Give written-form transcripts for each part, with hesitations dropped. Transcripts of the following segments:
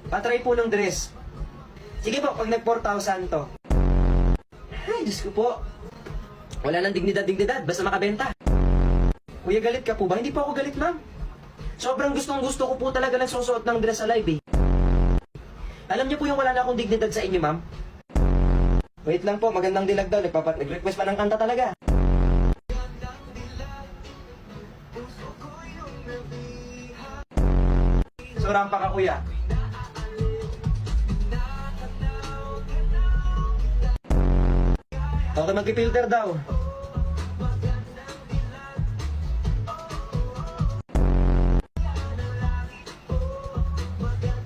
Patry po ng dress. Sige po, pag nag 4,000 to. Ay, Diyos ko po. Wala nang dignidad, basta makabenta. Kuya, galit ka po ba? Hindi po ako galit, ma'am. Sobrang gusto ko po talaga nagsusuot ng dress sa live, eh. Alam niyo po yung wala na akong dignidad sa inyo, ma'am. Wait lang po, magandang dilag daw. Nag-request pa ng kanta talaga. So, rampa ka, kuya. Okay, mag-filter daw.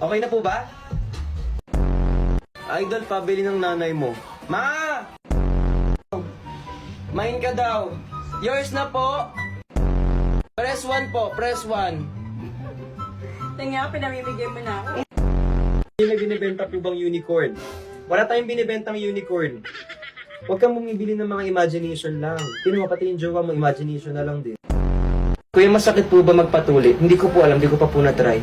Okay na po ba? Idol, pabili ng nanay mo. Ma! Main ka daw. Yours na po. Press 1 po, press 1. Tingnan, pinamimigay mo na ako. Hindi may binibenta po bang unicorn? Wala tayong binibentang unicorn. Huwag kang bumibili ng mga imagination lang. Tinuha pati yung jowa mo, imagination na lang din. Kuya, masakit po ba magpatuloy? Hindi ko po alam, hindi ko pa po na-try.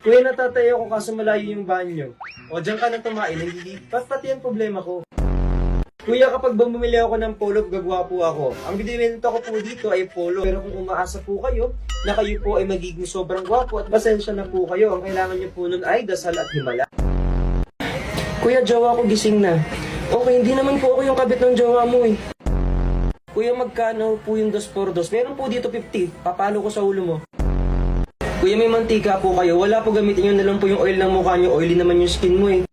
Kuya, natatayo ako kaso malayo yung banyo. O, diyan ka na tumain, pati ang problema ko. Kuya, kapag bumili ako ng polo, gagawa po ako. Ang binibenta ko po dito ay polo. Pero kung umaasa po kayo, na kayo po ay magiging sobrang gwapo at pasensya na po kayo, ang kailangan niyo po nun ay dasal at himala. Kuya, jowa ko gising na. Okay, hindi naman po ako yung kabit ng jowa mo eh. Kuya, magkano po yung 2x2? Meron po dito 50. Papalo ko sa ulo mo. Kuya, may mantika po kayo. Wala po, gamitin nyo na lang po yung oil ng mukha nyo. Oily naman yung skin mo eh.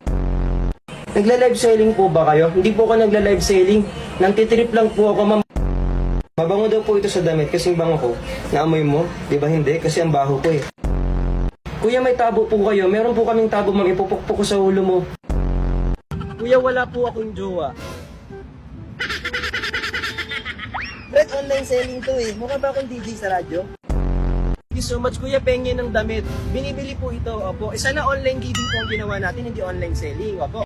Nagla-live selling po ba kayo? Hindi po ako nagla-live selling. Nangtitrip lang po ako, ma'am. Mabango daw po ito sa damit kasing bango ko. Naamoy mo? Di ba hindi? Kasi ang baho ko eh. Kuya, may tabo po kayo. Meron po kaming tabo, ma'am. Ipupukpok ko sa ulo mo. Kuya, wala po akong jowa. Brett, online selling to eh. Mukha ba akong DJ sa radyo? Thank you so much, Kuya. Penge ng damit. Binibili po ito, opo. Isa na online giving po ang ginawa natin, hindi online selling, opo.